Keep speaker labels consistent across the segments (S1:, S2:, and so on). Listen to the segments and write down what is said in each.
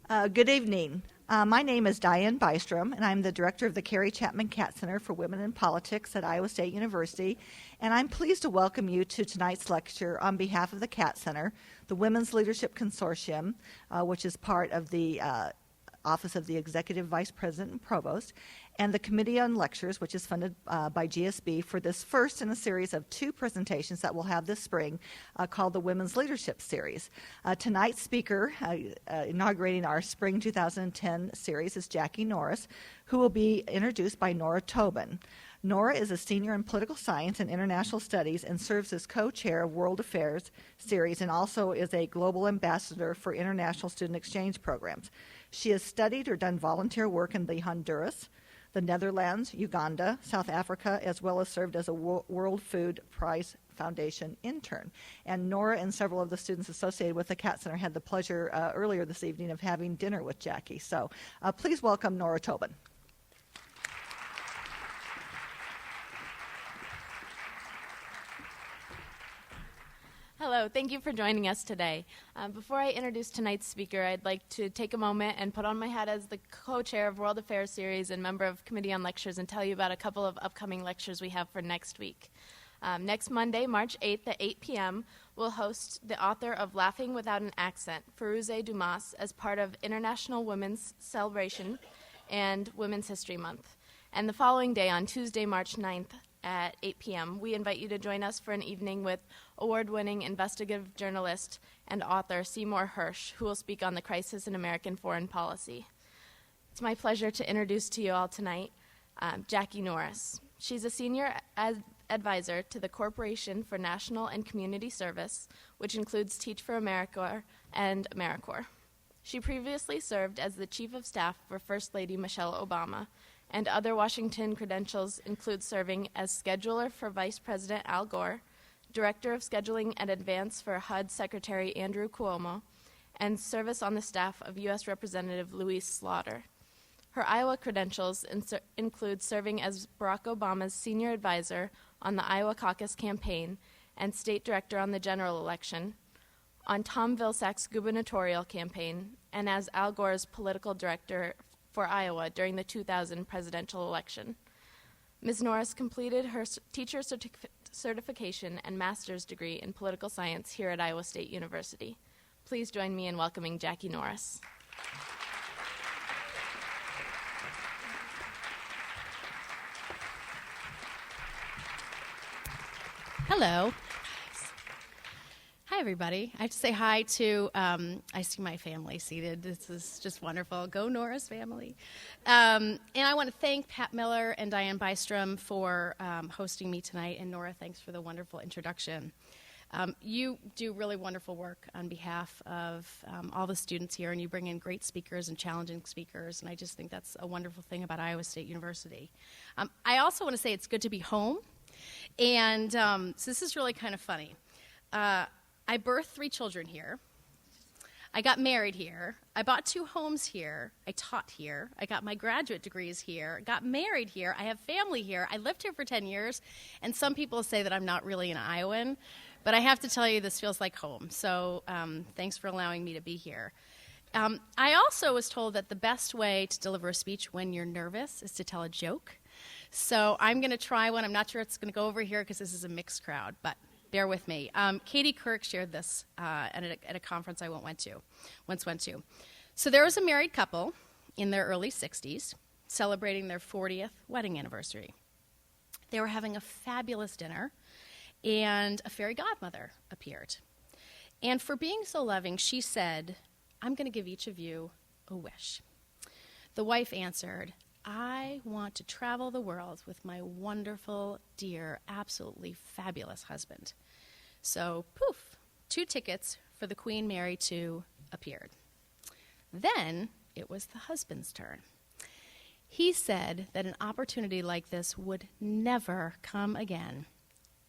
S1: Good evening. My name is Diane Bystrom, and I'm the director of the Carrie Chapman Cat Center for Women in Politics at Iowa State University. And I'm pleased to welcome you to tonight's lecture on behalf of the Cat Center, the Women's Leadership Consortium, which is part of the Office of the Executive Vice President and Provost, and the Committee on Lectures, which is funded by GSB, for this first in a series of 2 presentations that we'll have this spring called the Women's Leadership Series. Tonight's speaker, inaugurating our Spring 2010 series, is Jackie Norris, who will be introduced by Nora Tobin. Nora is a senior in political science and international studies and serves as co-chair of World Affairs Series and also is a global ambassador for international student exchange programs. She has studied or done volunteer work in the Honduras, the Netherlands, Uganda, South Africa, as well as served as a World Food Prize Foundation intern. And Nora and several of the students associated with the Cat Center had the pleasure earlier this evening of having dinner with Jackie. So please welcome Nora Tobin.
S2: Hello, thank you for joining us today. Before I introduce tonight's speaker, I'd like to take a moment and put on my hat as the co-chair of World Affairs Series and member of Committee on Lectures and tell you about a couple of upcoming lectures we have for next week. Next Monday, March 8th at 8 p.m., we'll host the author of Laughing Without an Accent, Firouzeh Dumas, as part of International Women's Celebration and Women's History Month. And the following day, on Tuesday, March 9th, at 8 p.m., we invite you to join us for an evening with award-winning investigative journalist and author Seymour Hersh, who will speak on the crisis in American foreign policy. It's my pleasure to introduce to you all tonight Jackie Norris. She's a senior advisor to the Corporation for National and Community Service, which includes Teach for America and AmeriCorps. She previously served as the Chief of Staff for First Lady Michelle Obama, and other Washington credentials include serving as scheduler for Vice President Al Gore, Director of Scheduling and Advance for HUD Secretary Andrew Cuomo, and service on the staff of U.S. Representative Louise Slaughter. Her Iowa credentials include serving as Barack Obama's senior advisor on the Iowa caucus campaign and state director on the general election, on Tom Vilsack's gubernatorial campaign, and as Al Gore's political director for Iowa during the 2000 presidential election. Ms. Norris completed her teacher certification and master's degree in political science here at Iowa State University. Please join me in welcoming Jackie Norris.
S3: Hello. Hi, everybody. I have to say hi to, I see my family seated. This is just wonderful. Go Norris family. And I want to thank Pat Miller and Diane Bystrom for hosting me tonight. And Nora, thanks for the wonderful introduction. You do really wonderful work on behalf of all the students here, and you bring in great speakers and challenging speakers. And I just think that's a wonderful thing about Iowa State University. I also want to say it's good to be home. And so this is really kind of funny. I birthed 3 children here. I got married here. I bought 2 homes here. I taught here. I got my graduate degrees here. Got married here. I have family here. I lived here for 10 years. And some people say that I'm not really an Iowan. But I have to tell you, this feels like home. So thanks for allowing me to be here. I also was told that the best way to deliver a speech when you're nervous is to tell a joke. So I'm going to try one. I'm not sure it's going to go over here because this is a mixed crowd, but bear with me. Katie Couric shared this at a conference I once went to. So there was a married couple in their early 60s celebrating their 40th wedding anniversary. They were having a fabulous dinner, and a fairy godmother appeared. And for being so loving, she said, "I'm going to give each of you a wish." The wife answered, "I want to travel the world with my wonderful, dear, absolutely fabulous husband." So, poof, 2 tickets for the Queen Mary II appeared. Then it was the husband's turn. He said that an opportunity like this would never come again.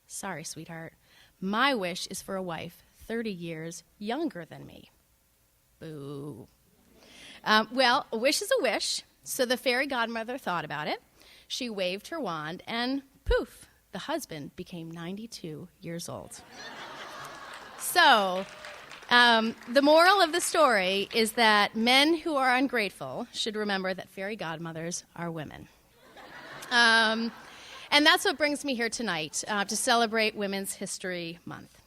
S3: "Sorry, sweetheart. My wish is for a wife 30 years younger than me." Boo. Well, a wish is a wish. So the fairy godmother thought about it. She waved her wand, and poof, the husband became 92 years old. So The moral of the story is that men who are ungrateful should remember that fairy godmothers are women. And that's what brings me here tonight, to celebrate Women's History Month.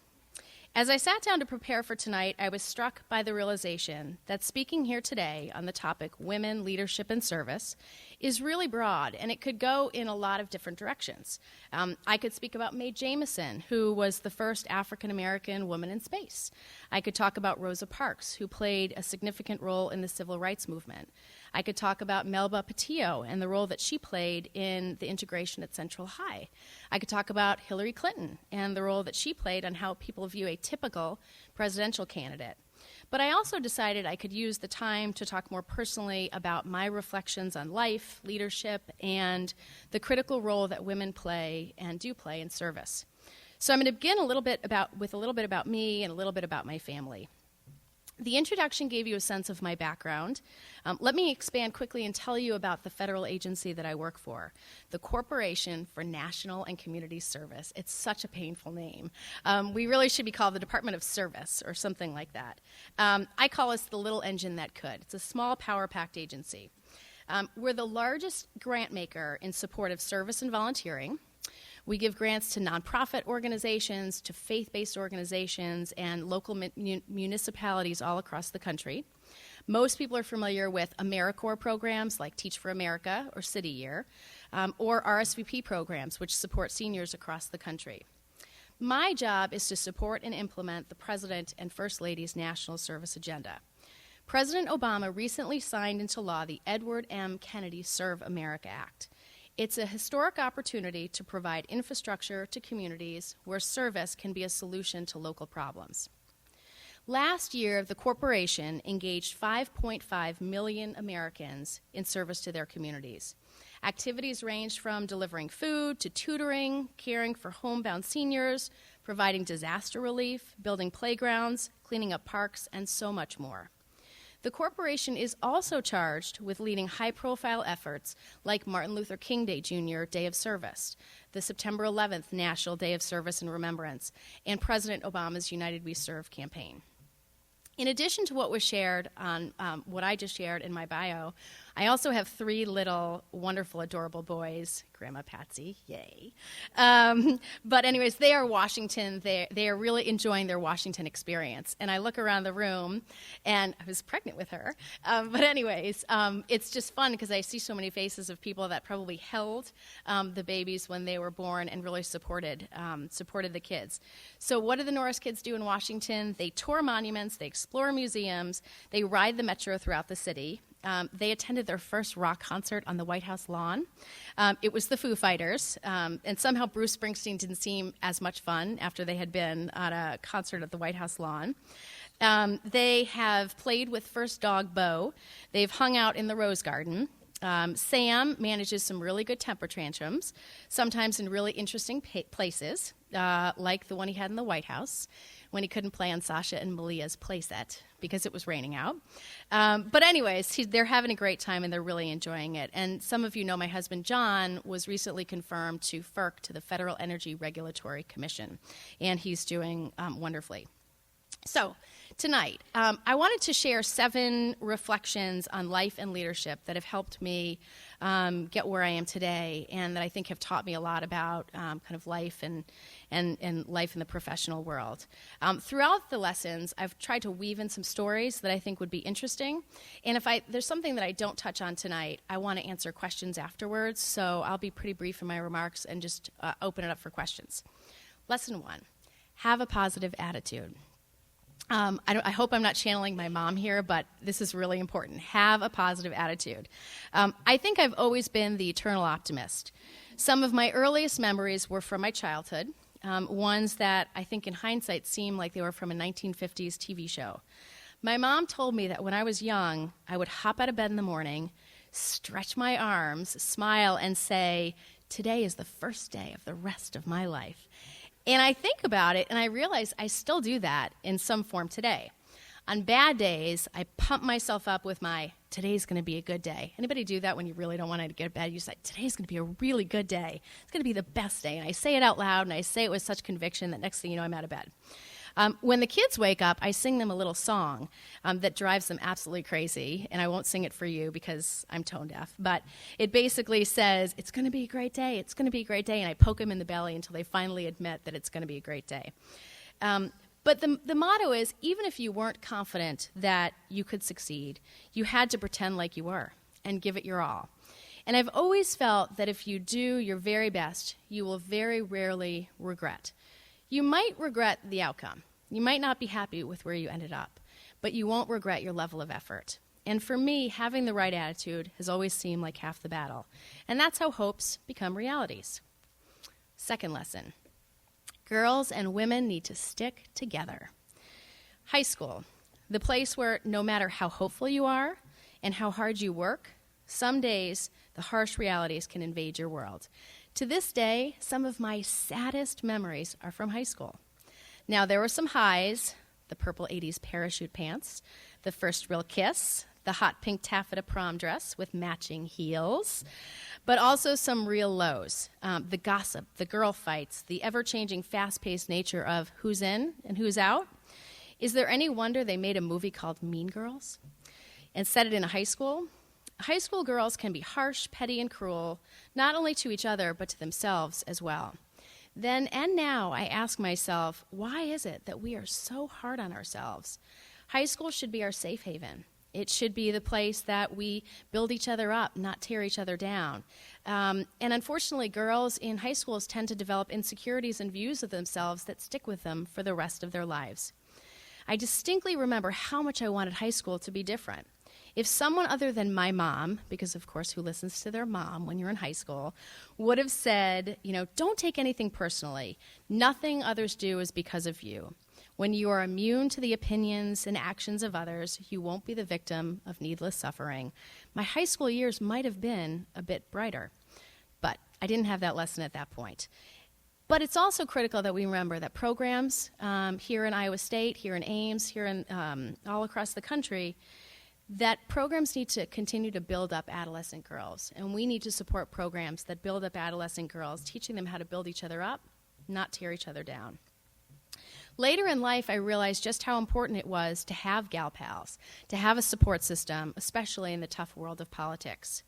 S3: As I sat down to prepare for tonight, I was struck by the realization that speaking here today on the topic women, leadership, and service is really broad, and it could go in a lot of different directions. I could speak about Mae Jemison, who was the first African-American woman in space. I could talk about Rosa Parks, who played a significant role in the civil rights movement. I could talk about Melba Pattillo and the role that she played in the integration at Central High. I could talk about Hillary Clinton and the role that she played on how people view a typical presidential candidate. But I also decided I could use the time to talk more personally about my reflections on life, leadership, and the critical role that women play and do play in service. So I'm going to begin with a little bit about me and a little bit about my family. The introduction gave you a sense of my background. Let me expand quickly and tell you about the federal agency that I work for, the Corporation for National and Community Service. It's such a painful name. We really should be called the Department of Service or something like that. I call us the little engine that could. It's a small, power-packed agency. We're the largest grant maker in support of service and volunteering. We give grants to nonprofit organizations, to faith-based organizations, and local municipalities all across the country. Most people are familiar with AmeriCorps programs like Teach for America or City Year, or RSVP programs, which support seniors across the country. My job is to support and implement the President and First Lady's National Service Agenda. President Obama recently signed into law the Edward M. Kennedy Serve America Act. It's a historic opportunity to provide infrastructure to communities where service can be a solution to local problems. Last year, the corporation engaged 5.5 million Americans in service to their communities. Activities ranged from delivering food to tutoring, caring for homebound seniors, providing disaster relief, building playgrounds, cleaning up parks, and so much more. The corporation is also charged with leading high-profile efforts like Martin Luther King Day Jr. Day of Service, the September 11th National Day of Service and Remembrance, and President Obama's United We Serve campaign. In addition to what was shared on what I just shared in my bio, I also have 3 little wonderful, adorable boys. Grandma Patsy, yay. But anyways, they are Washington. They are really enjoying their Washington experience. And I look around the room, and I was pregnant with her. But anyways, it's just fun because I see so many faces of people that probably held the babies when they were born and really supported the kids. So what do the Norris kids do in Washington? They tour monuments, they explore museums, they ride the metro throughout the city. They attended their first rock concert on the White House lawn. It was the Foo Fighters, and somehow Bruce Springsteen didn't seem as much fun after they had been at a concert at the White House lawn. They have played with first dog Bo. They've hung out in the Rose Garden. Sam manages some really good temper tantrums, sometimes in really interesting places, like the one he had in the White House when he couldn't play on Sasha and Malia's playset because it was raining out. But anyways, they're having a great time and they're really enjoying it. And some of you know my husband John was recently confirmed to FERC, to the Federal Energy Regulatory Commission, and he's doing wonderfully. So tonight, I wanted to share 7 reflections on life and leadership that have helped me get where I am today, and that I think have taught me a lot about kind of life and life in the professional world. Throughout the lessons, I've tried to weave in some stories that I think would be interesting, and if there's something that I don't touch on tonight, I want to answer questions afterwards, so I'll be pretty brief in my remarks and just open it up for questions. Lesson 1, have a positive attitude. I hope I'm not channeling my mom here, but this is really important. Have a positive attitude. I think I've always been the eternal optimist. Some of my earliest memories were from my childhood, ones that I think in hindsight seem like they were from a 1950s TV show. My mom told me that when I was young, I would hop out of bed in the morning, stretch my arms, smile, and say, "Today is the first day of the rest of my life." And I think about it, and I realize I still do that in some form today. On bad days, I pump myself up with my, "Today's going to be a good day." Anybody do that when you really don't want to get to bed? You say, "Today's going to be a really good day. It's going to be the best day." And I say it out loud, and I say it with such conviction that next thing you know, I'm out of bed. When the kids wake up, I sing them a little song that drives them absolutely crazy, and I won't sing it for you because I'm tone deaf, but it basically says, it's going to be a great day, it's going to be a great day, and I poke them in the belly until they finally admit that it's going to be a great day. But the motto is, even if you weren't confident that you could succeed, you had to pretend like you were and give it your all. And I've always felt that if you do your very best, you will very rarely regret. You might regret the outcome. You might not be happy with where you ended up, but you won't regret your level of effort. And for me, having the right attitude has always seemed like half the battle. And that's how hopes become realities. Second lesson. Girls and women need to stick together. High school, the place where no matter how hopeful you are and how hard you work, some days the harsh realities can invade your world. To this day, some of my saddest memories are from high school. Now, there were some highs, the purple 80s parachute pants, the first real kiss, the hot pink taffeta prom dress with matching heels, but also some real lows. The gossip, the girl fights, the ever-changing, fast-paced nature of who's in and who's out. Is there any wonder they made a movie called Mean Girls and set it in a high school? High school girls can be harsh, petty, and cruel, not only to each other, but to themselves as well. Then and now I ask myself, why is it that we are so hard on ourselves? High school should be our safe haven. It should be the place that we build each other up, not tear each other down. And unfortunately, girls in high schools tend to develop insecurities and views of themselves that stick with them for the rest of their lives. I distinctly remember how much I wanted high school to be different. If someone other than my mom, because of course who listens to their mom when you're in high school, would have said, don't take anything personally. Nothing others do is because of you. When you are immune to the opinions and actions of others, you won't be the victim of needless suffering. My high school years might have been a bit brighter, but I didn't have that lesson at that point. But it's also critical that we remember that programs here in Iowa State, here in Ames, here in all across the country, that programs need to continue to build up adolescent girls. And we need to support programs that build up adolescent girls, teaching them how to build each other up, not tear each other down. Later in life, I realized just how important it was to have gal pals, to have a support system, especially in the tough world of politics.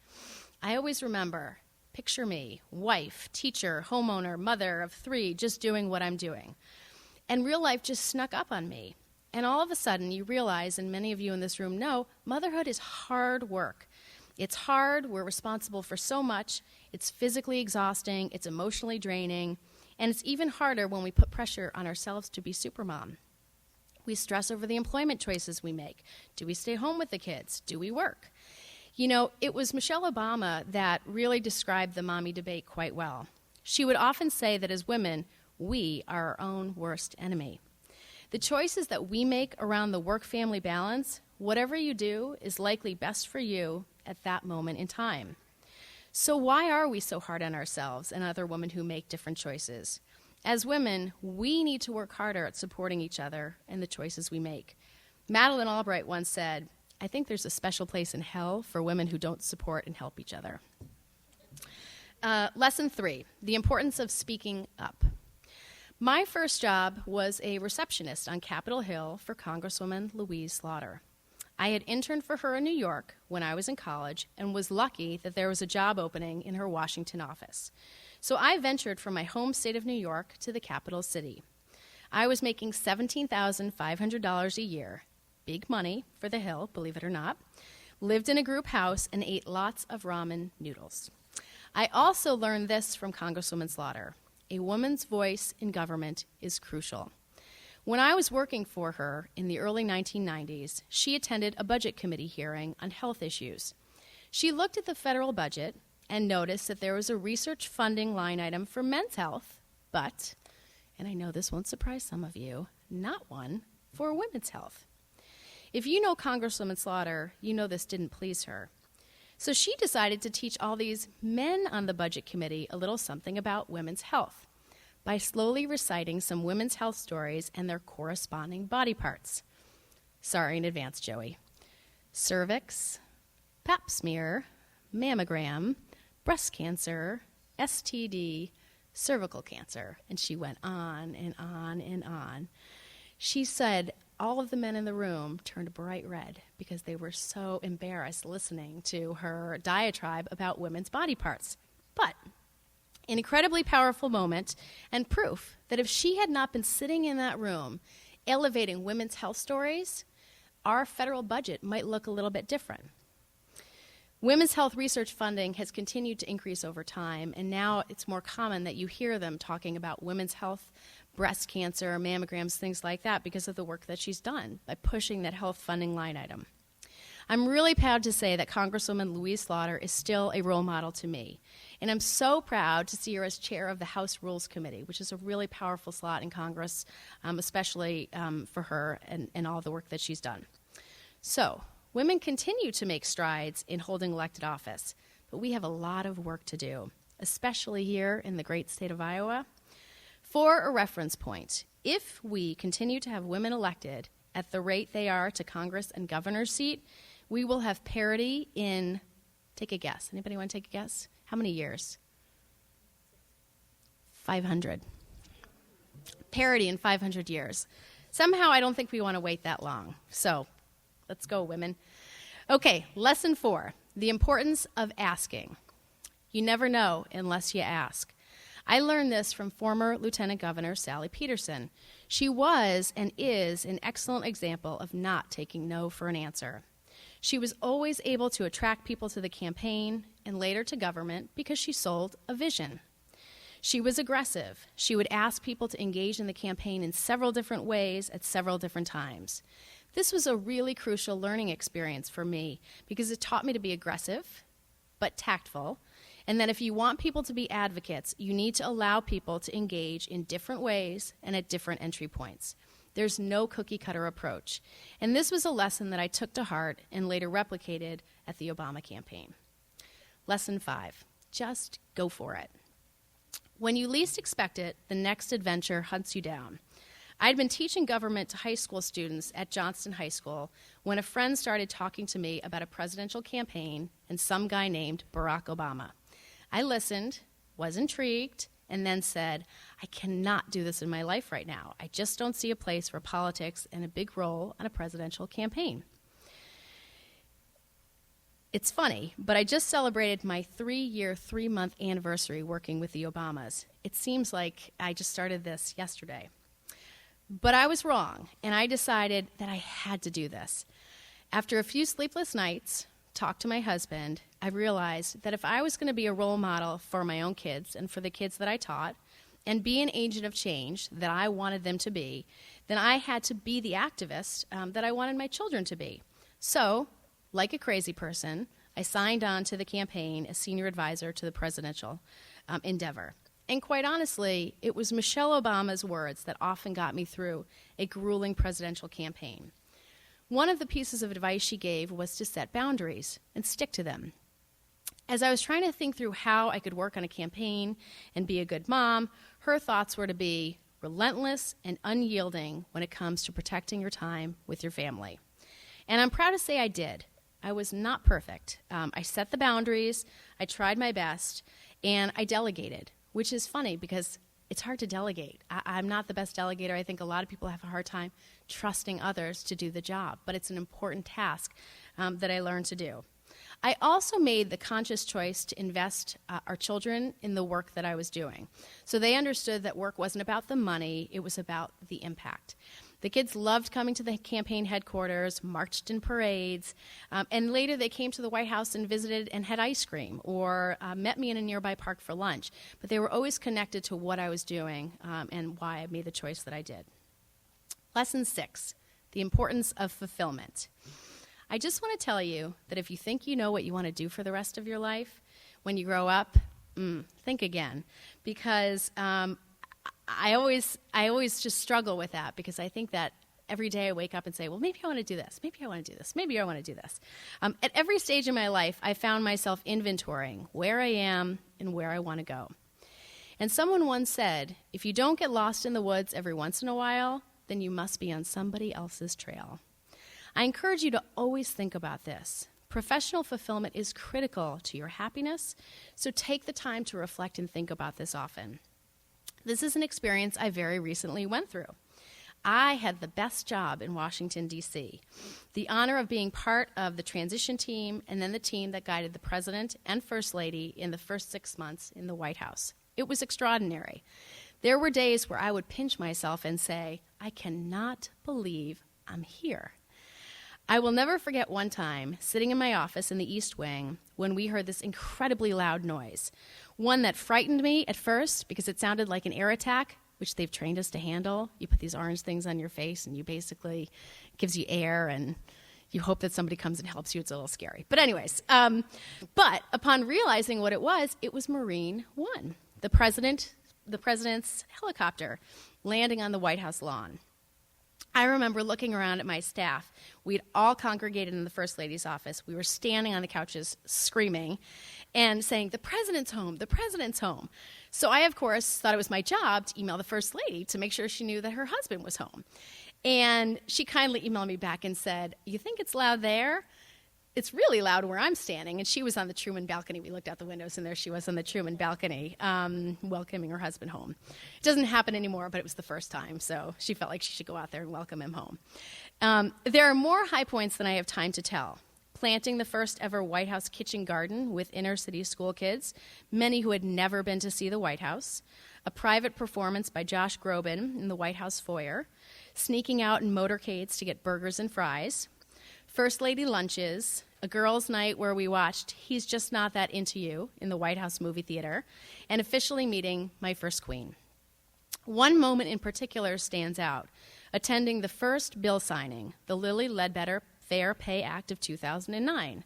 S3: I always remember, picture me, wife, teacher, homeowner, mother of 3, just doing what I'm doing. And real life just snuck up on me. And all of a sudden, you realize, and many of you in this room know, motherhood is hard work. It's hard, we're responsible for so much, it's physically exhausting, it's emotionally draining, and it's even harder when we put pressure on ourselves to be supermom. We stress over the employment choices we make. Do we stay home with the kids? Do we work? It was Michelle Obama that really described the mommy debate quite well. She would often say that as women, we are our own worst enemy. The choices that we make around the work-family balance, whatever you do, is likely best for you at that moment in time. So why are we so hard on ourselves and other women who make different choices? As women, we need to work harder at supporting each other and the choices we make. Madeleine Albright once said, I think there's a special place in hell for women who don't support and help each other. Lesson 3, the importance of speaking up. My first job was a receptionist on Capitol Hill for Congresswoman Louise Slaughter. I had interned for her in New York when I was in college and was lucky that there was a job opening in her Washington office. So I ventured from my home state of New York to the capital city. I was making $17,500 a year, big money for the Hill, believe it or not, lived in a group house, and ate lots of ramen noodles. I also learned this from Congresswoman Slaughter. A woman's voice in government is crucial. When I was working for her in the early 1990s, she attended a budget committee hearing on health issues. She looked at the federal budget and noticed that there was a research funding line item for men's health, but, and I know this won't surprise some of you, not one for women's health. If you know Congresswoman Slaughter, you know this didn't please her. So she decided to teach all these men on the budget committee a little something about women's health by slowly reciting some women's health stories and their corresponding body parts. Sorry in advance, Joey. Cervix, pap smear, mammogram, breast cancer, STD, cervical cancer. And she went on and on and on. She said all of the men in the room turned bright red because they were so embarrassed listening to her diatribe about women's body parts. But an incredibly powerful moment and proof that if she had not been sitting in that room elevating women's health stories, our federal budget might look a little bit different. Women's health research funding has continued to increase over time, and now it's more common that you hear them talking about women's health, breast cancer, mammograms, things like that, because of the work that she's done by pushing that health funding line item. I'm really proud to say that Congresswoman Louise Slaughter is still a role model to me, and I'm so proud to see her as chair of the House Rules Committee, which is a really powerful slot in Congress, especially for her and all the work that she's done. So, women continue to make strides in holding elected office, but we have a lot of work to do, especially here in the great state of Iowa. For a reference point, if we continue to have women elected at the rate they are to Congress and governor's seat, we will have parity in, take a guess. Anybody want to take a guess? How many years? 500. Parity in 500 years. Somehow I don't think we want to wait that long. So let's go, women. Okay, lesson 4, the importance of asking. You never know unless you ask. I learned this from former Lieutenant Governor Sally Peterson. She was and is an excellent example of not taking no for an answer. She was always able to attract people to the campaign and later to government because she sold a vision. She was aggressive. She would ask people to engage in the campaign in several different ways at several different times. This was a really crucial learning experience for me because it taught me to be aggressive but tactful, and that if you want people to be advocates, you need to allow people to engage in different ways and at different entry points. There's no cookie-cutter approach. And this was a lesson that I took to heart and later replicated at the Obama campaign. Lesson 5, just go for it. When you least expect it, the next adventure hunts you down. I'd been teaching government to high school students at Johnston High School when a friend started talking to me about a presidential campaign and some guy named Barack Obama. I listened, was intrigued, and then said, I cannot do this in my life right now. I just don't see a place for politics and a big role on a presidential campaign. It's funny, but I just celebrated my 3-year, 3-month anniversary working with the Obamas. It seems like I just started this yesterday. But I was wrong, and I decided that I had to do this. After a few sleepless nights, talked to my husband, I realized that if I was going to be a role model for my own kids and for the kids that I taught, and be an agent of change that I wanted them to be, then I had to be the activist that I wanted my children to be. So, like a crazy person, I signed on to the campaign as senior advisor to the presidential endeavor. And quite honestly, it was Michelle Obama's words that often got me through a grueling presidential campaign. One of the pieces of advice she gave was to set boundaries and stick to them. As I was trying to think through how I could work on a campaign and be a good mom, her thoughts were to be relentless and unyielding when it comes to protecting your time with your family. And I'm proud to say I did. I was not perfect. I set the boundaries, I tried my best, and I delegated, which is funny because it's hard to delegate. I'm not the best delegator. I think a lot of people have a hard time trusting others to do the job, but it's an important task that I learned to do. I also made the conscious choice to invest our children in the work that I was doing. So they understood that work wasn't about the money, it was about the impact. The kids loved coming to the campaign headquarters, marched in parades, and later they came to the White House and visited and had ice cream or met me in a nearby park for lunch. But they were always connected to what I was doing and why I made the choice that I did. Lesson 6, the importance of fulfillment. I just want to tell you that if you think you know what you want to do for the rest of your life, when you grow up, think again. Because I always just struggle with that because I think that every day I wake up and say, well, maybe I want to do this, maybe I want to do this, maybe I want to do this. At every stage in my life, I found myself inventorying where I am and where I want to go. And someone once said, if you don't get lost in the woods every once in a while, then you must be on somebody else's trail. I encourage you to always think about this. Professional fulfillment is critical to your happiness, so take the time to reflect and think about this often. This is an experience I very recently went through. I had the best job in Washington, D.C., the honor of being part of the transition team and then the team that guided the President and First Lady in the first 6 months in the White House. It was extraordinary. There were days where I would pinch myself and say, I cannot believe I'm here. I will never forget one time sitting in my office in the East Wing when we heard this incredibly loud noise, one that frightened me at first because it sounded like an air attack, which they've trained us to handle. You put these orange things on your face and you basically, it gives you air and you hope that somebody comes and helps you. It's a little scary. But anyways, but upon realizing what it was Marine One, the president's helicopter landing on the White House lawn. I remember looking around at my staff. We'd all congregated in the First Lady's office. We were standing on the couches screaming and saying, the president's home, the president's home. So I, of course, thought it was my job to email the First Lady to make sure she knew that her husband was home. And she kindly emailed me back and said, you think it's loud there? It's really loud where I'm standing. And she was on the Truman balcony. We looked out the windows, and there she was on the Truman balcony, welcoming her husband home. It doesn't happen anymore, but it was the first time, so she felt like she should go out there and welcome him home. There are more high points than I have time to tell. Planting the first ever White House kitchen garden with inner city school kids, many who had never been to see the White House, a private performance by Josh Groban in the White House foyer, sneaking out in motorcades to get burgers and fries, First Lady lunches, a girls' night where we watched He's Just Not That Into You in the White House movie theater, and officially meeting my first queen. One moment in particular stands out, attending the first bill signing, the Lilly Ledbetter Fair Pay Act of 2009,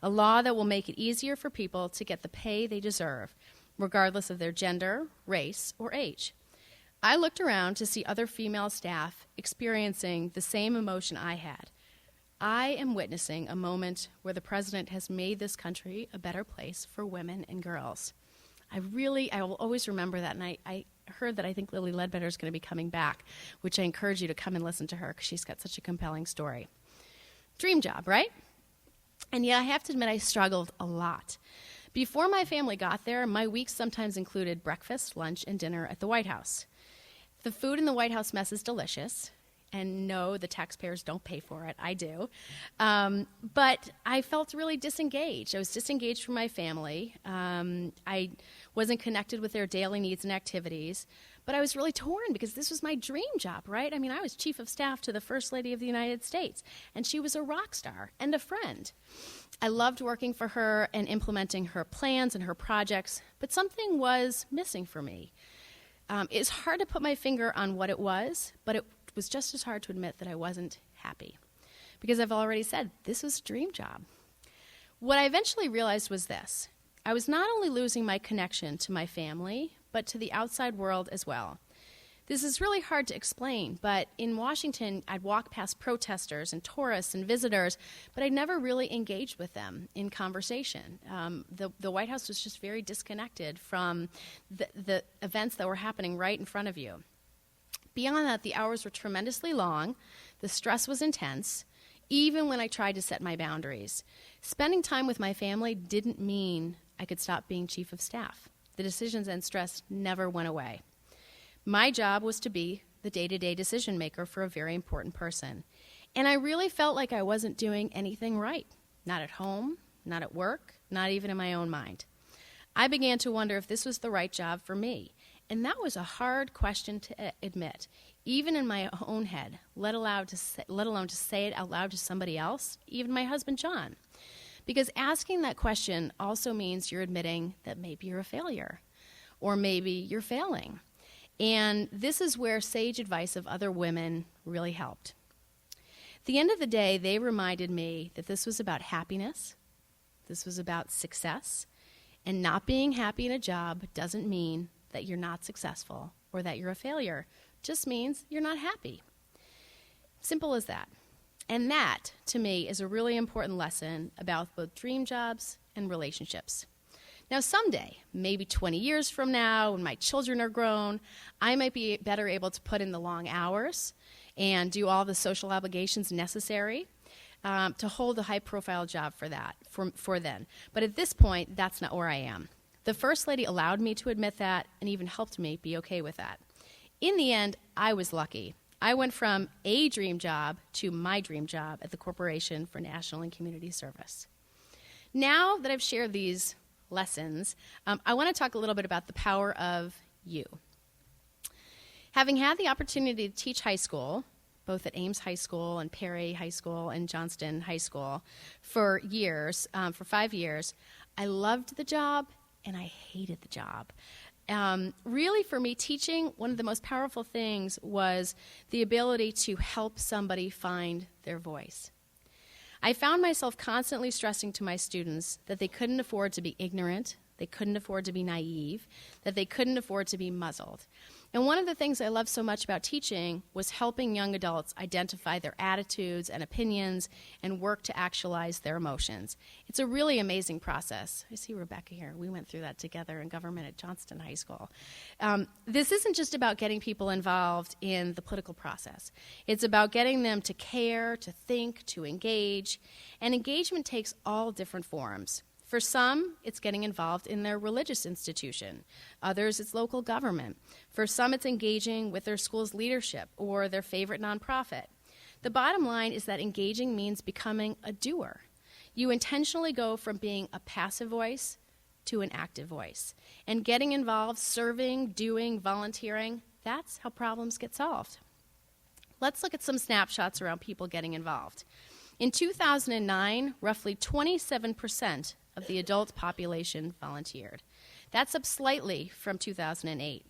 S3: a law that will make it easier for people to get the pay they deserve, regardless of their gender, race, or age. I looked around to see other female staff experiencing the same emotion I had. I am witnessing a moment where the president has made this country a better place for women and girls. I will always remember that, and I heard that I think Lilly Ledbetter is going to be coming back, which I encourage you to come and listen to her because she's got such a compelling story. Dream job, right? And yet I have to admit I struggled a lot. Before my family got there, my weeks sometimes included breakfast, lunch, and dinner at the White House. The food in the White House mess is delicious. And no, the taxpayers don't pay for it. I do. But I felt really disengaged. I was disengaged from my family. I wasn't connected with their daily needs and activities. But I was really torn because this was my dream job, right? I mean, I was chief of staff to the First Lady of the United States, and she was a rock star and a friend. I loved working for her and implementing her plans and her projects, but something was missing for me. It's hard to put my finger on what it was, but it was just as hard to admit that I wasn't happy. Because I've already said, this was a dream job. What I eventually realized was this. I was not only losing my connection to my family, but to the outside world as well. This is really hard to explain, but in Washington, I'd walk past protesters and tourists and visitors, but I never really engaged with them in conversation. The White House was just very disconnected from the events that were happening right in front of you. Beyond that, the hours were tremendously long, the stress was intense, even when I tried to set my boundaries. Spending time with my family didn't mean I could stop being chief of staff. The decisions and stress never went away. My job was to be the day-to-day decision maker for a very important person. And I really felt like I wasn't doing anything right. Not at home, not at work, not even in my own mind. I began to wonder if this was the right job for me. And that was a hard question to admit, even in my own head, let alone to say it out loud to somebody else, even my husband, John. Because asking that question also means you're admitting that maybe you're a failure, or maybe you're failing. And this is where sage advice of other women really helped. At the end of the day, they reminded me that this was about happiness, this was about success, and not being happy in a job doesn't mean that you're not successful or that you're a failure. It just means you're not happy. Simple as that. And that, to me, is a really important lesson about both dream jobs and relationships. Now, someday, maybe 20 years from now, when my children are grown, I might be better able to put in the long hours and do all the social obligations necessary to hold a high-profile job for then. But at this point, that's not where I am. The First Lady allowed me to admit that and even helped me be okay with that. In the end, I was lucky. I went from a dream job to my dream job at the Corporation for National and Community Service. Now that I've shared these lessons, I want to talk a little bit about the power of you. Having had the opportunity to teach high school, both at Ames High School and Perry High School and Johnston High School for years, for 5 years, I loved the job and I hated the job. Really, for me, teaching, one of the most powerful things was the ability to help somebody find their voice. I found myself constantly stressing to my students that they couldn't afford to be ignorant, they couldn't afford to be naive, that they couldn't afford to be muzzled. And one of the things I loved so much about teaching was helping young adults identify their attitudes and opinions and work to actualize their emotions. It's a really amazing process. I see Rebecca here. We went through that together in government at Johnston High School. This isn't just about getting people involved in the political process. It's about getting them to care, to think, to engage. And engagement takes all different forms. For some, it's getting involved in their religious institution. Others, it's local government. For some, it's engaging with their school's leadership or their favorite nonprofit. The bottom line is that engaging means becoming a doer. You intentionally go from being a passive voice to an active voice. And getting involved, serving, doing, volunteering, that's how problems get solved. Let's look at some snapshots around people getting involved. In 2009, roughly 27% of the adult population volunteered. That's up slightly from 2008.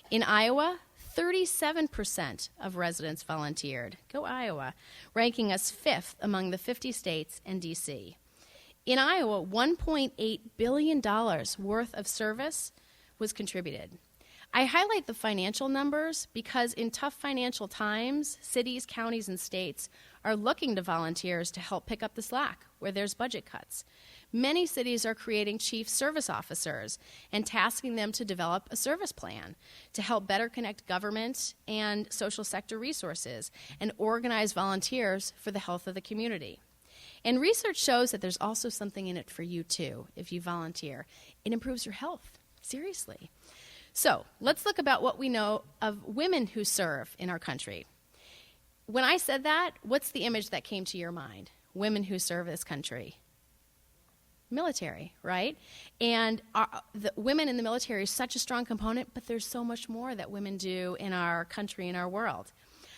S3: In Iowa, 37% of residents volunteered. Go Iowa, ranking us 5th among the 50 states and D.C. In Iowa, $1.8 billion worth of service was contributed. I highlight the financial numbers because in tough financial times, cities, counties, and states are looking to volunteers to help pick up the slack where there's budget cuts. Many cities are creating chief service officers and tasking them to develop a service plan to help better connect government and social sector resources and organize volunteers for the health of the community. And research shows that there's also something in it for you too if you volunteer. It improves your health, seriously. So let's look about what we know of women who serve in our country. When I said that, what's the image that came to your mind? Women who serve this country. Military, right? And the women in the military is such a strong component, but there's so much more that women do in our country, in our world.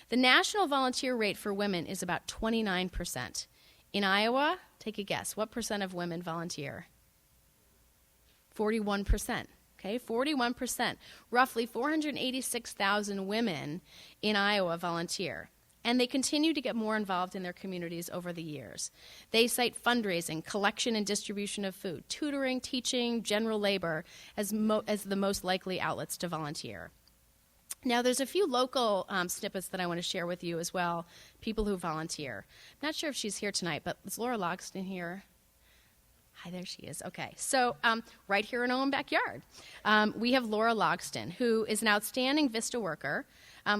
S3: The national volunteer rate for women is about 29%. In Iowa, take a guess. What percent of women volunteer? 41%. Okay, 41%. Roughly 486,000 women in Iowa volunteer. And they continue to get more involved in their communities over the years. They cite fundraising, collection and distribution of food, tutoring, teaching, general labor as the most likely outlets to volunteer. Now, there's a few local snippets that I want to share with you as well, people who volunteer. I'm not sure if she's here tonight, but is Laura Logston here? Hi, there she is. Okay, so right here in our own backyard, we have Laura Logston, who is an outstanding VISTA worker.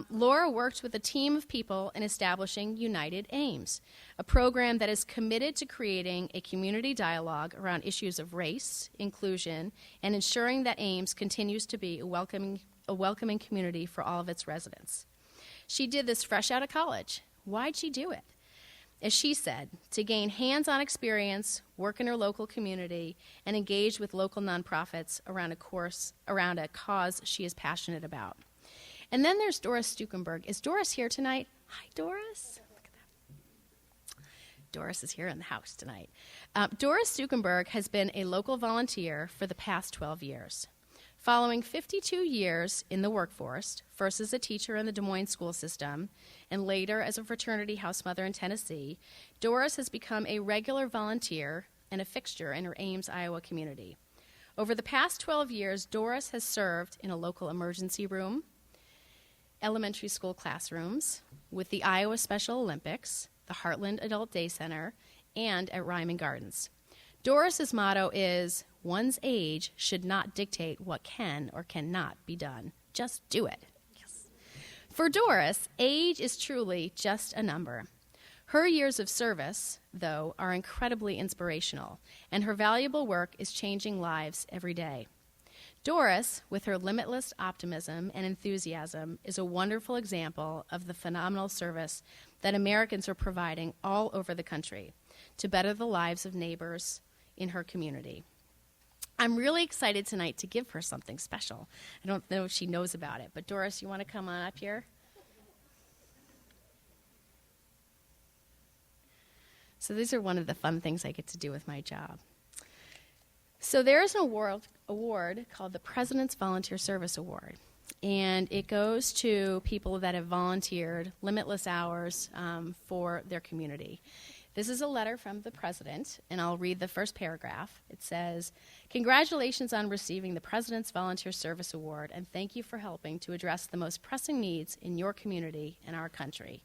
S3: Laura worked with a team of people in establishing United Ames, a program that is committed to creating a community dialogue around issues of race, inclusion, and ensuring that Ames continues to be a welcoming community for all of its residents. She did this fresh out of college. Why'd she do it? As she said, to gain hands-on experience, work in her local community, and engage with local nonprofits around a cause she is passionate about. And then there's Doris Stukenberg. Is Doris here tonight? Hi, Doris. Look at that. Doris is here in the house tonight. Doris Stukenberg has been a local volunteer for the past 12 years. Following 52 years in the workforce, first as a teacher in the Des Moines school system, and later as a fraternity house mother in Tennessee, Doris has become a regular volunteer and a fixture in her Ames, Iowa community. Over the past 12 years, Doris has served in a local emergency room, elementary school classrooms, with the Iowa Special Olympics, the Heartland Adult Day Center, and at Ryman Gardens. Doris's motto is, one's age should not dictate what can or cannot be done. Just do it. Yes. For Doris, age is truly just a number. Her years of service, though, are incredibly inspirational, and her valuable work is changing lives every day. Doris, with her limitless optimism and enthusiasm, is a wonderful example of the phenomenal service that Americans are providing all over the country to better the lives of neighbors in her community. I'm really excited tonight to give her something special. I don't know if she knows about it, but Doris, you want to come on up here? So these are one of the fun things I get to do with my job. So there is an award called the President's Volunteer Service Award, and it goes to people that have volunteered limitless hours for their community. This is a letter from the President, and I'll read the first paragraph. It says, "Congratulations on receiving the President's Volunteer Service Award, and thank you for helping to address the most pressing needs in your community and our country."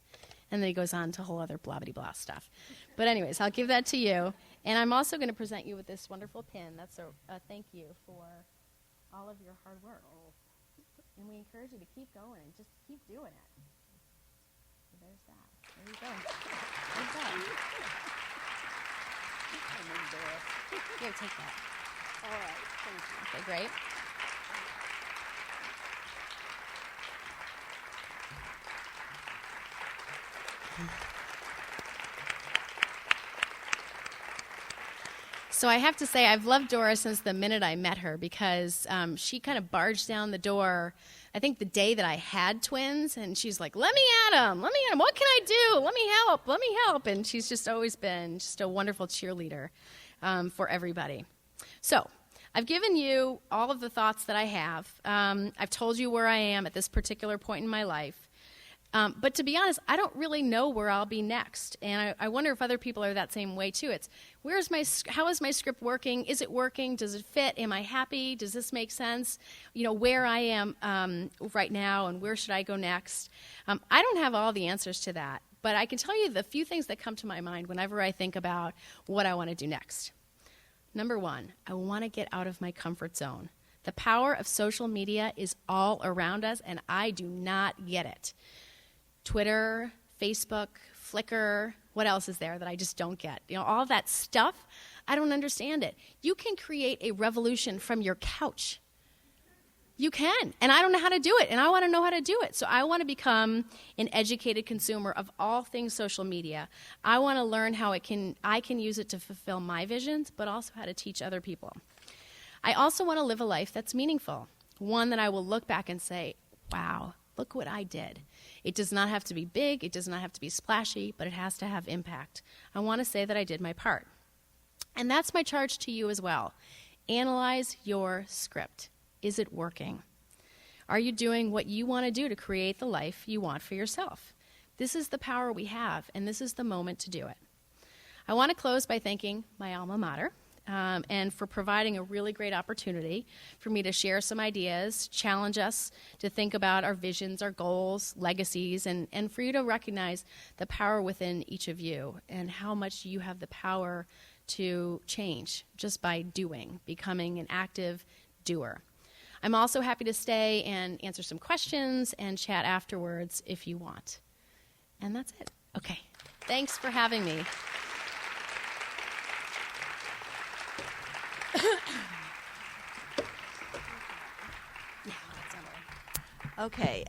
S3: And then he goes on to a whole other blah-blah-blah stuff. But anyways, I'll give that to you. And I'm also going to present you with this wonderful pin. That's a thank you for all of your hard work. And we encourage you to keep going and just keep doing it. So there's that. There you go. There you go. Here, take that.
S4: All right, thank you.
S3: Okay, great. So I have to say, I've loved Doris since the minute I met her because she kind of barged down the door, I think the day that I had twins, and she's like, let me at them, what can I do, let me help, and she's just always been just a wonderful cheerleader for everybody. So I've given you all of the thoughts that I have. I've told you where I am at this particular point in my life. But to be honest, I don't really know where I'll be next, and I wonder if other people are that same way too. It's how is my script working? Is it working? Does it fit? Am I happy? Does this make sense? You know, where I am right now, and where should I go next? I don't have all the answers to that, but I can tell you the few things that come to my mind whenever I think about what I want to do next. Number one, I want to get out of my comfort zone. The power of social media is all around us, and I do not get it. Twitter, Facebook, Flickr, what else is there that I just don't get? You know, all that stuff, I don't understand it. You can create a revolution from your couch. You can, and I don't know how to do it, and I want to know how to do it. So I want to become an educated consumer of all things social media. I want to learn how I can use it to fulfill my visions, but also how to teach other people. I also want to live a life that's meaningful, one that I will look back and say, wow, look what I did. It does not have to be big, it does not have to be splashy, but it has to have impact. I want to say that I did my part. And that's my charge to you as well. Analyze your script. Is it working? Are you doing what you want to do to create the life you want for yourself? This is the power we have, and this is the moment to do it. I want to close by thanking my alma mater, and for providing a really great opportunity for me to share some ideas, challenge us to think about our visions, our goals, legacies, and for you to recognize the power within each of you and how much you have the power to change just by doing, becoming an active doer. I'm also happy to stay and answer some questions and chat afterwards if you want. And that's it. Okay. Thanks for having me.
S1: Okay,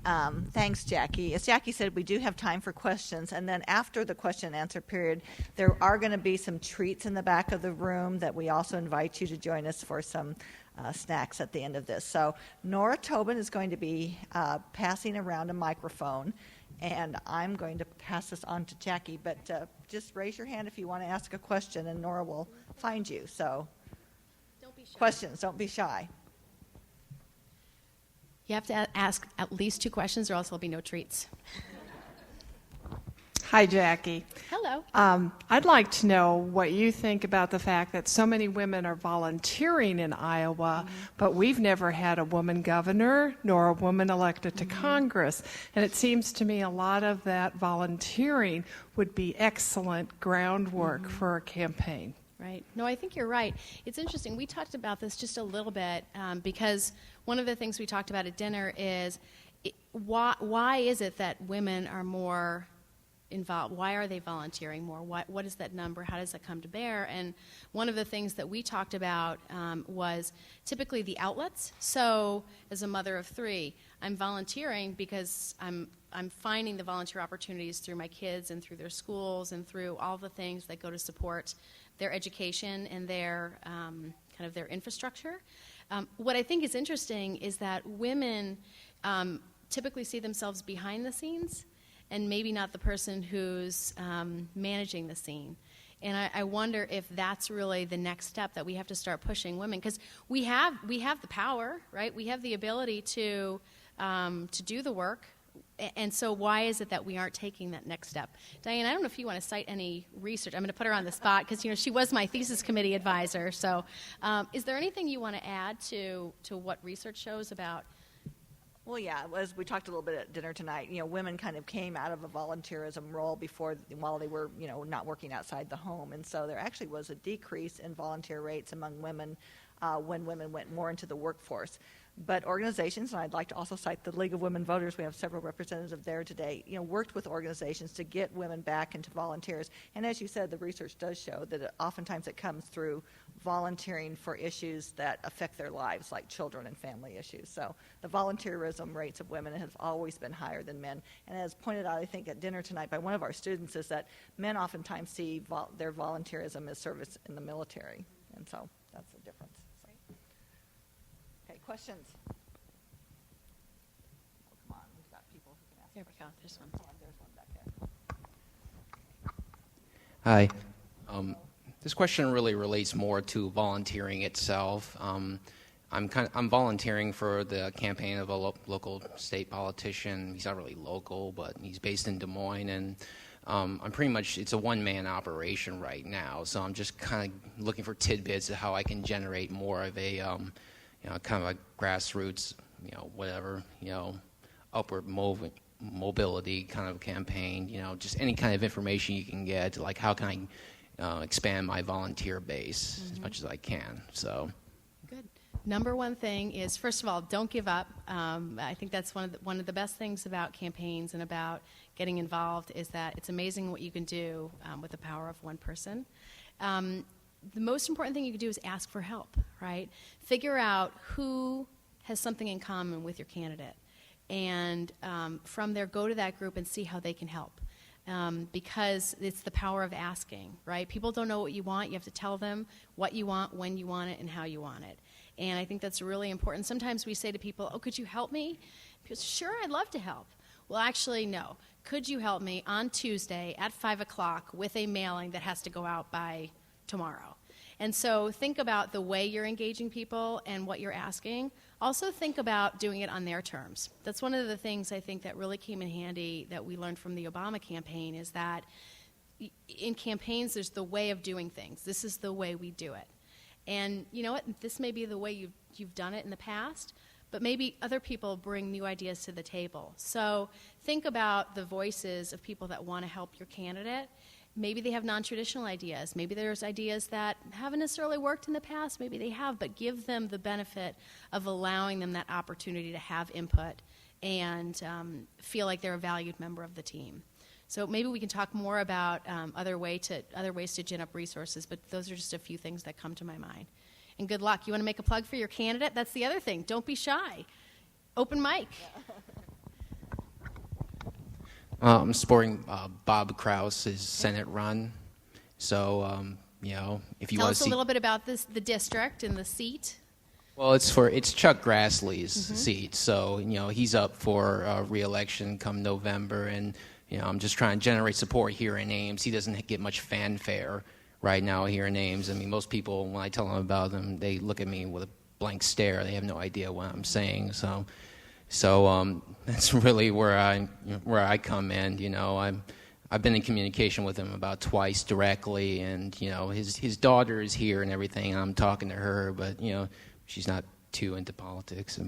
S1: thanks, Jackie. As Jackie said, we do have time for questions, and then after the question and answer period, there are going to be some treats in the back of the room that we also invite you to join us for some snacks at the end of this. So Nora Tobin is going to be passing around a microphone, and I'm going to pass this on to Jackie, but just raise your hand if you want to ask a question, and Nora will find you. So
S3: Don't be shy.
S1: questions, don't be shy.
S3: You have to ask at least 2 questions or else there'll be no treats.
S4: Hi, Jackie.
S3: Hello.
S4: I'd like to know what you think about the fact that so many women are volunteering in Iowa, but we've never had a woman governor nor a woman elected to Congress. And it seems to me a lot of that volunteering would be excellent groundwork for a campaign.
S3: Right. No, I think you're right. It's interesting. We talked about this just a little bit because one of the things we talked about at dinner is why is it that women are more involved? Why are they volunteering more? What is that number? How does that come to bear? And one of the things that we talked about was typically the outlets. So as a mother of 3, I'm volunteering because I'm finding the volunteer opportunities through my kids and through their schools and through all the things that go to support their education and their kind of their infrastructure. What I think is interesting is that women typically see themselves behind the scenes and maybe not the person who's managing the scene. And I wonder if that's really the next step that we have to start pushing women, because we have the power, right? We have the ability to do the work. And so why is it that we aren't taking that next step? Diane, I don't know if you want to cite any research. I'm going to put her on the spot because, she was my thesis committee advisor. So is there anything you want to add to what research shows about?
S1: Well, yeah, as we talked a little bit at dinner tonight, women kind of came out of a volunteerism role while they were, not working outside the home. And so there actually was a decrease in volunteer rates among women when women went more into the workforce. But organizations, and I'd like to also cite the League of Women Voters, we have several representatives there today, worked with organizations to get women back into volunteers. And as you said, the research does show that oftentimes it comes through volunteering for issues that affect their lives, like children and family issues. So the volunteerism rates of women have always been higher than men. And as pointed out, I think, at dinner tonight by one of our students, is that men oftentimes see their volunteerism as service in the military. And so that's the difference. Okay, questions? Oh, come on, we've got people who can ask
S3: There we go. There's one.
S1: There's one back there.
S5: Hi. This question really relates more to volunteering itself. I'm volunteering for the campaign of a local state politician. He's not really local, but he's based in Des Moines, and I'm pretty much, it's a one-man operation right now. So I'm just kind of looking for tidbits of how I can generate more of a kind of a grassroots, upward mobility kind of campaign, just any kind of information you can get, like how can I expand my volunteer base as much as I can. So,
S3: good. Number one thing is, first of all, don't give up. I think that's one of the best things about campaigns and about getting involved is that it's amazing what you can do with the power of one person. The most important thing you can do is ask for help, right? Figure out who has something in common with your candidate. And from there, go to that group and see how they can help. Because it's the power of asking, right? People don't know what you want. You have to tell them what you want, when you want it, and how you want it. And I think that's really important. Sometimes we say to people, oh, could you help me? People say, sure, I'd love to help. Well, actually, no. Could you help me on Tuesday at 5 o'clock with a mailing that has to go out by tomorrow? And so think about the way you're engaging people and what you're asking. Also think about doing it on their terms. That's one of the things I think that really came in handy that we learned from the Obama campaign is that in campaigns there's the way of doing things. This is the way we do it. And you know what? This may be the way you've done it in the past, but maybe other people bring new ideas to the table. So think about the voices of people that want to help your candidate. Maybe they have non-traditional ideas. Maybe there's ideas that haven't necessarily worked in the past. Maybe they have, but give them the benefit of allowing them that opportunity to have input and feel like they're a valued member of the team. So maybe we can talk more about other ways to gin up resources, but those are just a few things that come to my mind. And good luck. You want to make a plug for your candidate? That's the other thing. Don't be shy. Open mic.
S1: Yeah.
S5: I'm supporting Bob Krause's Senate run. So, if you
S3: Tell
S5: want
S3: us
S5: to see
S3: a little bit about the district and the seat.
S5: Well, it's Chuck Grassley's seat. So, he's up for re-election come November, and I'm just trying to generate support here in Ames. He doesn't get much fanfare right now here in Ames. I mean, most people, when I tell them about him, they look at me with a blank stare. They have no idea what I'm saying. So that's really where I come in. I've been in communication with him about twice directly, and his daughter is here and everything. I'm talking to her, but she's not too into politics,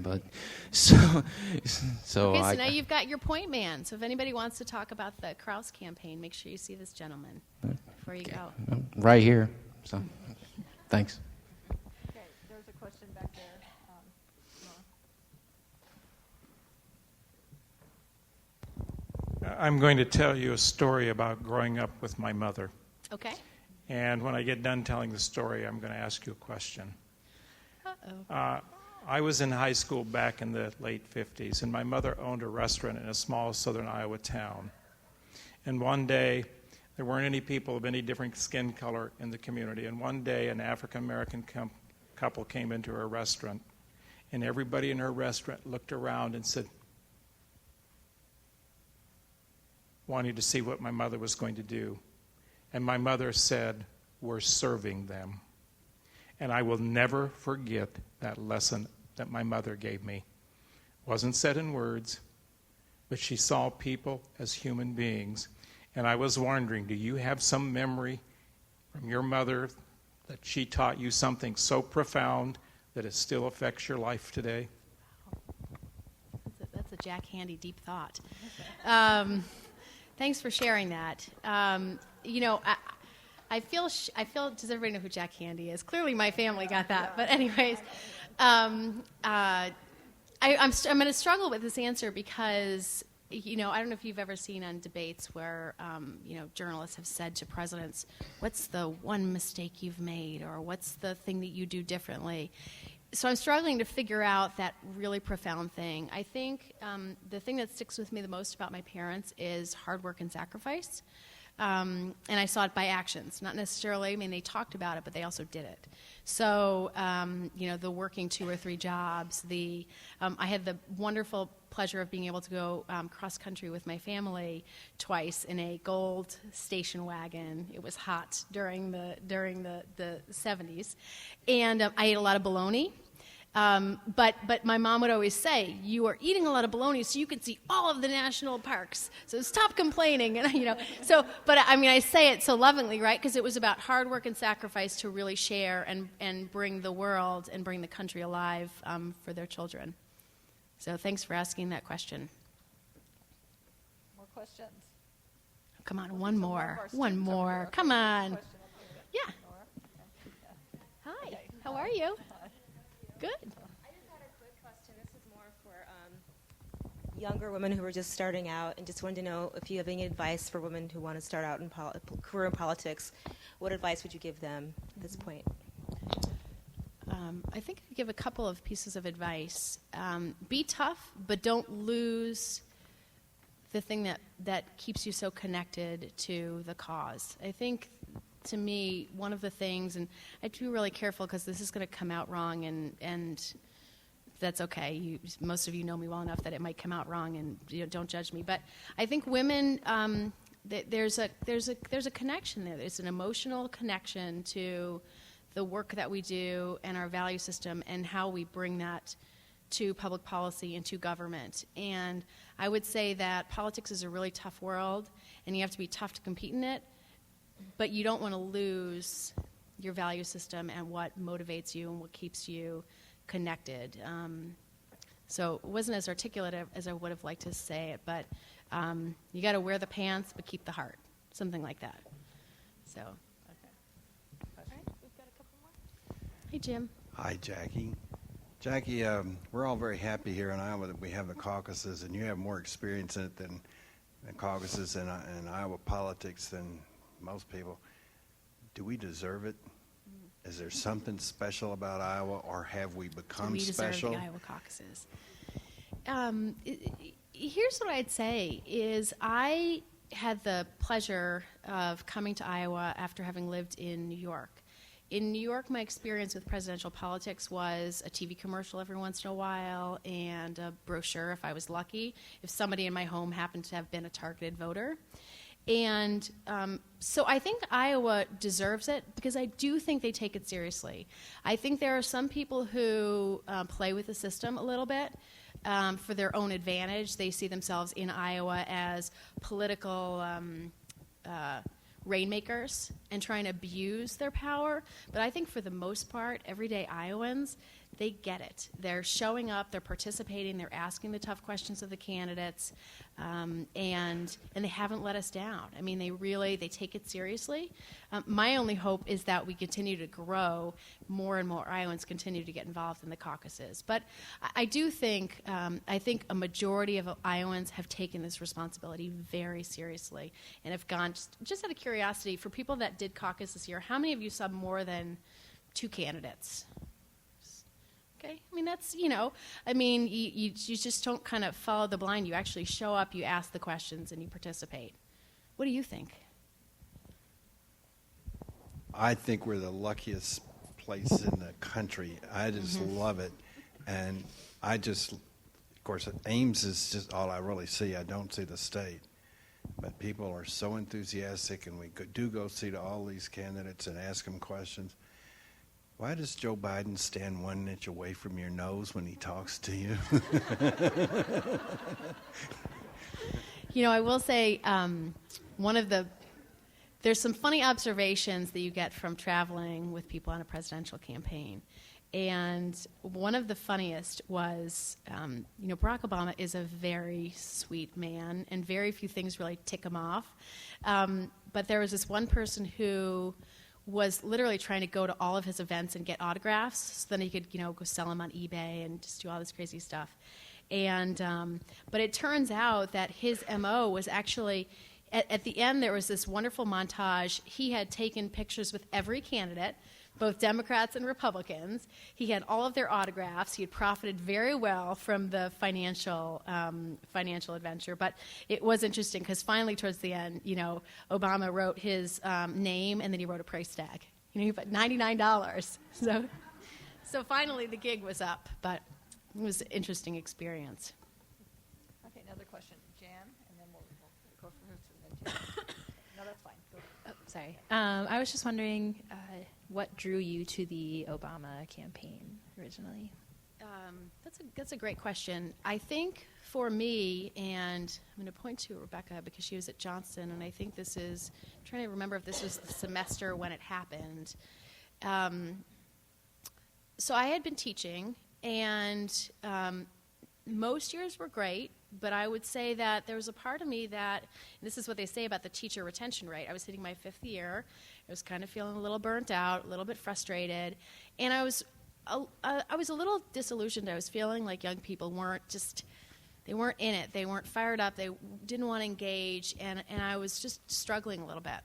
S5: so
S3: Okay, so now you've got your point man. So if anybody wants to talk about the Krause campaign, make sure you see this gentleman before you go.
S5: Right here. So thanks.
S1: Okay, there's a question back there.
S6: I'm going to tell you a story about growing up with my mother.
S3: Okay.
S6: And when I get done telling the story, I'm going to ask you a question.
S3: Uh-oh.
S6: I was in high school back in the late 50s, and my mother owned a restaurant in a small southern Iowa town. And one day, there weren't any people of any different skin color in the community. And one day, an African-American couple came into her restaurant, and everybody in her restaurant looked around and said, wanting to see what my mother was going to do. And my mother said, "We're serving them." And I will never forget that lesson that my mother gave me. It wasn't said in words, but she saw people as human beings. And I was wondering, do you have some memory from your mother that she taught you something so profound that it still affects your life today?
S3: That's a Jack Handey deep thought. Thanks for sharing that. I feel. Does everybody know who Jack Handey is? Clearly, my family got that. But anyways, I'm going to struggle with this answer because I don't know if you've ever seen on debates where journalists have said to presidents, "What's the one mistake you've made?" or "What's the thing that you do differently?" So I'm struggling to figure out that really profound thing. I think the thing that sticks with me the most about my parents is hard work and sacrifice. And I saw it by actions, not necessarily, they talked about it, but they also did it. So, the working 2 or 3 jobs, I had the wonderful pleasure of being able to go cross-country with my family twice in a gold station wagon. It was hot during the 70s. And I ate a lot of bologna. But my mom would always say, "You are eating a lot of bologna so you can see all of the national parks. So stop complaining." And I say it so lovingly, right? Because it was about hard work and sacrifice to really share and bring the world and bring the country alive for their children. So thanks for asking that question.
S1: More questions?
S3: Come on, one more. One more. Come on. Yeah. Hi. How are you? Good.
S7: I just had a quick question. This is more for younger women who are just starting out, and just wanted to know if you have any advice for women who want to start out in career in politics. What advice would you give them at this point?
S3: I think I'd give a couple of pieces of advice. Be tough, but don't lose the thing that keeps you so connected to the cause. I think, to me, one of the things, and I have to be really careful because this is going to come out wrong, and that's okay. Most of you know me well enough that it might come out wrong, and don't judge me. But I think women, there's a connection there. There's an emotional connection to the work that we do and our value system and how we bring that to public policy and to government. And I would say that politics is a really tough world, and you have to be tough to compete in it. But you don't want to lose your value system and what motivates you and what keeps you connected. So it wasn't as articulate as I would have liked to say it, but you got to wear the pants but keep the heart, something like that. So, all right, we've got a couple more. Hey, Jim.
S8: Hi, Jackie. Jackie, we're all very happy here in Iowa that we have the caucuses, and you have more experience in it than the caucuses in Iowa politics than most people. Do we deserve it? Is there something special about Iowa, or have we become special?
S3: We deserve the Iowa caucuses. Here's what I'd say is I had the pleasure of coming to Iowa after having lived in New York. In New York, my experience with presidential politics was a TV commercial every once in a while and a brochure if I was lucky, if somebody in my home happened to have been a targeted voter. And so I think Iowa deserves it because I do think they take it seriously. I think there are some people who play with the system a little bit for their own advantage. They see themselves in Iowa as political rainmakers and trying to abuse their power. But I think for the most part, everyday Iowans, they get it. They're showing up, they're participating, they're asking the tough questions of the candidates, and they haven't let us down. I mean, they take it seriously. My only hope is that we continue to grow, more and more Iowans continue to get involved in the caucuses. But I do think, I think a majority of Iowans have taken this responsibility very seriously and have gone, just out of curiosity, for people that did caucus this year, how many of you saw more than 2 candidates? Okay, I mean, that's, you just don't kind of follow the blind. You actually show up, you ask the questions, and you participate. What do you think?
S8: I think we're the luckiest place in the country. I just love it. And of course, Ames is just all I really see. I don't see the state. But people are so enthusiastic, and we do go see to all these candidates and ask them questions. Why does Joe Biden stand 1 inch away from your nose when he talks to you?
S3: I will say there's some funny observations that you get from traveling with people on a presidential campaign. And one of the funniest was, Barack Obama is a very sweet man, and very few things really tick him off. But there was this one person who was literally trying to go to all of his events and get autographs so then he could, go sell them on eBay and just do all this crazy stuff. And but it turns out that his MO was actually, at the end there was this wonderful montage. He had taken pictures with every candidate, both Democrats and Republicans. He had all of their autographs. He had profited very well from the financial adventure. But it was interesting because finally towards the end, Obama wrote his name and then he wrote a price tag. He put $99. So finally the gig was up, but it was an interesting experience.
S1: Okay, another question. Jan, and then we'll go for her and then Jan. No, that's fine. Go.
S9: Oh, sorry. I was just wondering what drew you to the Obama campaign originally?
S3: That's a great question. I think for me, and I'm going to point to Rebecca because she was at Johnston, and I think I'm trying to remember if this was the semester when it happened. So I had been teaching, and most years were great, but I would say that there was a part of me that, and this is what they say about the teacher retention rate. I was hitting my 5th year. I was kind of feeling a little burnt out, a little bit frustrated, and I was a little disillusioned. I was feeling like young people weren't in it. They weren't fired up. They didn't want to engage, and I was just struggling a little bit.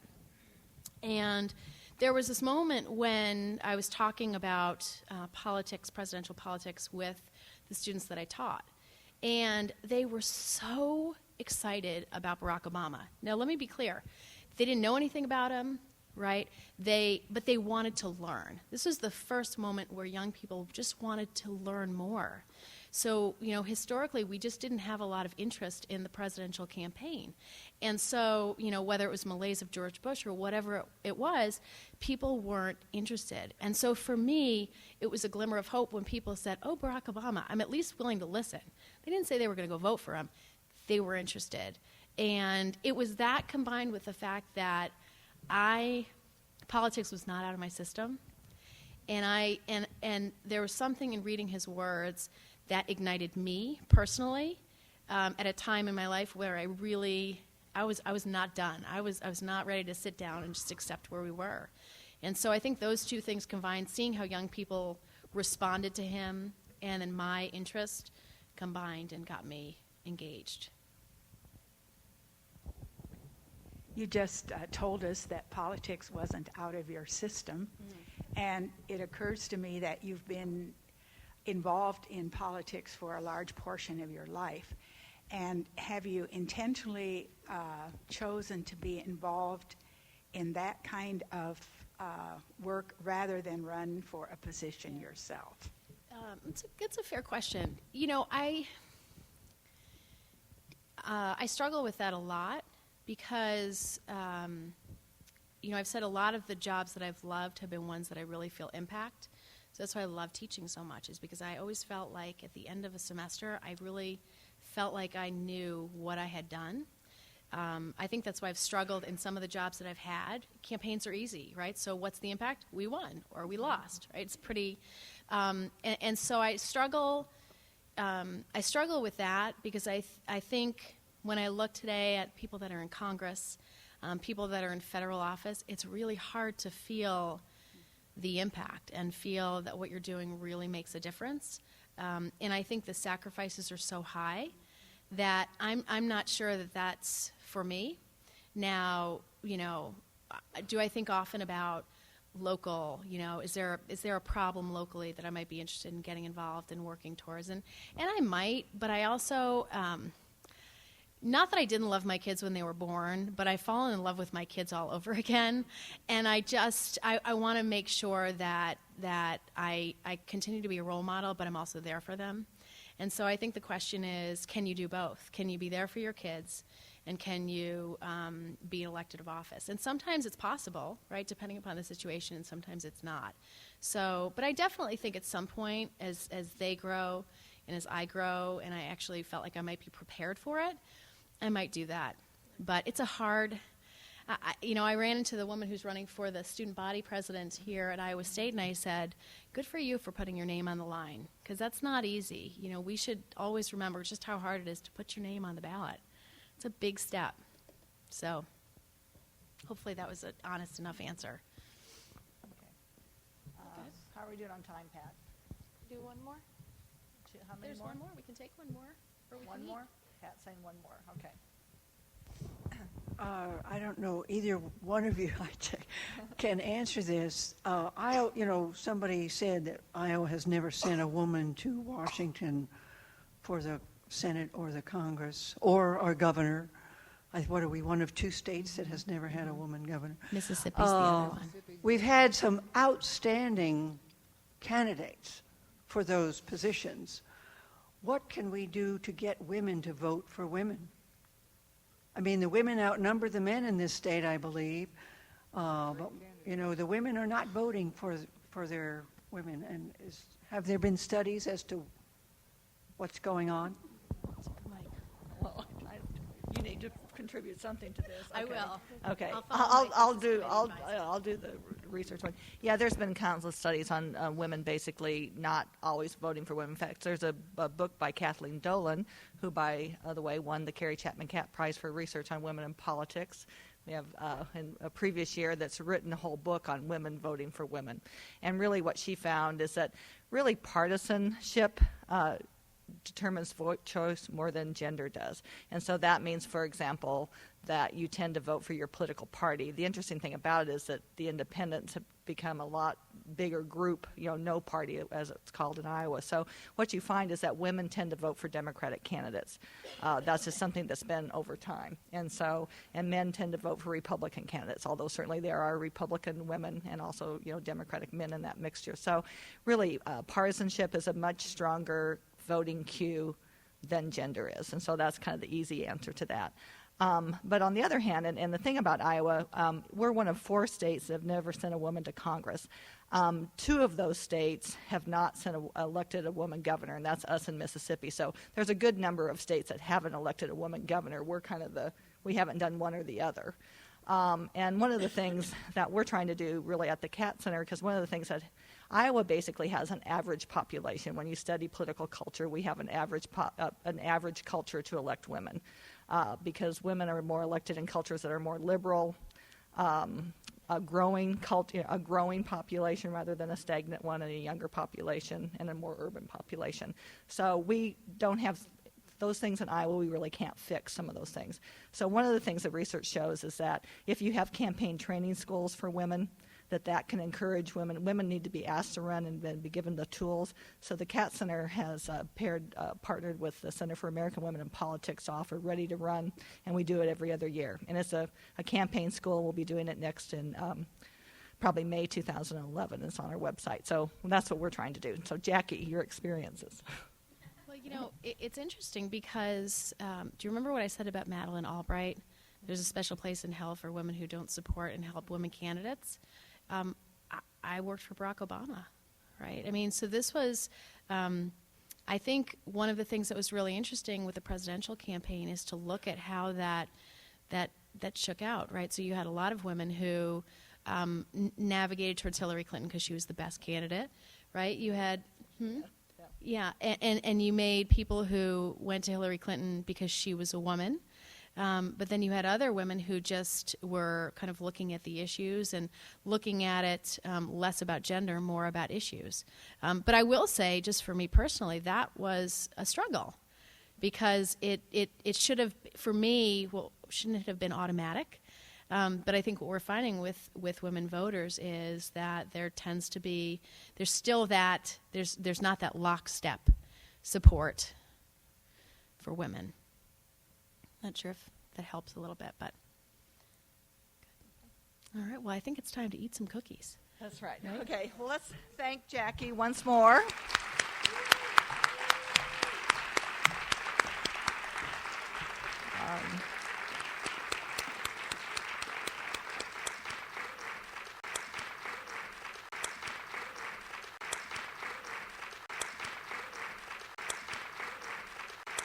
S3: And there was this moment when I was talking about politics, presidential politics, with the students that I taught. And they were so excited about Barack Obama. Now, let me be clear. They didn't know anything about him, right? But they wanted to learn. This was the first moment where young people just wanted to learn more. So, historically, we just didn't have a lot of interest in the presidential campaign. And so, whether it was malaise of George Bush or whatever it was, people weren't interested. And so for me, it was a glimmer of hope when people said, oh, Barack Obama, I'm at least willing to listen. They didn't say they were going to go vote for him. They were interested. And it was that combined with the fact that politics was not out of my system. And there was something in reading his words that ignited me personally at a time in my life where I was not done. I was not ready to sit down and just accept where we were. And so I think those two things combined, seeing how young people responded to him and then my interest combined and got me engaged.
S10: You just told us that politics wasn't out of your system, and it occurs to me that you've been involved in politics for a large portion of your life. And have you intentionally chosen to be involved in that kind of work rather than run for a position yourself?
S3: It's a fair question. I struggle with that a lot because, I've said a lot of the jobs that I've loved have been ones that I really feel impact. So that's why I love teaching so much, is because I always felt like at the end of a semester, I really felt like I knew what I had done. I think that's why I've struggled in some of the jobs that I've had. Campaigns are easy, right? So what's the impact? We won or we lost, right? It's pretty, and so I struggle with that because I think when I look today at people that are in Congress, people that are in federal office, it's really hard to feel the impact and feel that what you're doing really makes a difference. And I think the sacrifices are so high that I'm not sure that that's for me. Now, do I think often about local, is there a problem locally that I might be interested in getting involved and working towards? And I might, but I also, not that I didn't love my kids when they were born, but I've fallen in love with my kids all over again. And I want to make sure that I continue to be a role model, but I'm also there for them. And so I think the question is, can you do both? Can you be there for your kids, and can you be elected of office? And sometimes it's possible, right, depending upon the situation, and sometimes it's not. So, but I definitely think at some point, as they grow and as I grow, and I actually felt like I might be prepared for it, I might do that. But it's a hard... I ran into the woman who's running for the student body president here at Iowa State, and I said, good for you for putting your name on the line, because that's not easy. We should always remember just how hard it is to put your name on the ballot. It's a big step. So hopefully that was an honest enough answer.
S1: Okay. How are we doing on time, Pat?
S2: Do one more?
S1: How many
S3: There's
S1: more?
S3: one more. We can take one more. Or we
S1: One
S3: can
S1: more?
S3: eat.
S1: Pat's saying one more. Okay.
S11: I don't know either one of you can answer this. Somebody said that Iowa has never sent a woman to Washington for the Senate or the Congress or our governor. What are we, one of two states that has never had a woman governor?
S3: Mississippi's the other one.
S11: We've had some outstanding candidates for those positions. What can we do to get women to vote for women? I mean, the women outnumber the men in this state, I believe. But the women are not voting for their women. And have there been studies as to what's going on?
S1: Well, you need to contribute something to this.
S3: I
S1: Okay.
S3: will.
S1: Okay,
S3: I'll
S1: I'll do the research one. Yeah, there's been countless studies on women basically not always voting for women. In fact, there's a book by Kathleen Dolan, who, by the way, won the Carrie Chapman Catt Prize for research on women in politics. We have in a previous year that's written a whole book on women voting for women. And really what she found is that really partisanship determines vote choice more than gender does. And so that means, for example, that you tend to vote for your political party. The interesting thing about it is that the independents have become a lot bigger group, no party as it's called in Iowa. So what you find is that women tend to vote for Democratic candidates. That's just something that's been over time. And men tend to vote for Republican candidates, although certainly there are Republican women and also, Democratic men in that mixture. So really, partisanship is a much stronger voting cue than gender is. And so that's kind of the easy answer to that. But on the other hand, and the thing about Iowa, we're one of 4 states that have never sent a woman to Congress. 2 of those states have not elected a woman governor, and that's us in Mississippi. So there's a good number of states that haven't elected a woman governor. We're kind of we haven't done one or the other. And one of the things that we're trying to do really at the Catt Center, because one of the things that Iowa basically has an average population. When you study political culture, we have an average culture to elect women, because women are more elected in cultures that are more liberal, a growing population rather than a stagnant one, and a younger population and a more urban population. So we don't have those things in Iowa. We really can't fix some of those things. So one of the things that research shows is that if you have campaign training schools for women, that can encourage women. Women need to be asked to run and then be given the tools. So the Catt Center has partnered with the Center for American Women in Politics to offer Ready to Run, and we do it every other year. And it's a campaign school. We'll be doing it next in probably May 2011. It's on our website. So that's what we're trying to do. So Jackie, your experiences.
S3: Well, it's interesting because do you remember what I said about Madeleine Albright? There's a special place in hell for women who don't support and help women candidates. I worked for Barack Obama, right? I mean, so this was, I think one of the things that was really interesting with the presidential campaign is to look at how that that shook out, right? So you had a lot of women who navigated towards Hillary Clinton because she was the best candidate, right? You had, yeah, and you made people who went to Hillary Clinton because she was a woman. But then you had other women who just were kind of looking at the issues and looking at it less about gender, more about issues. But I will say, just for me personally, that was a struggle because it should have, for me, well, shouldn't it have been automatic? But I think what we're finding with women voters is that there tends to be, there's still that, there's not that lockstep support for women. Not sure if that helps a little bit, but. All right, well, I think it's time to eat some cookies.
S1: That's right. Okay, well, let's thank Jackie once more.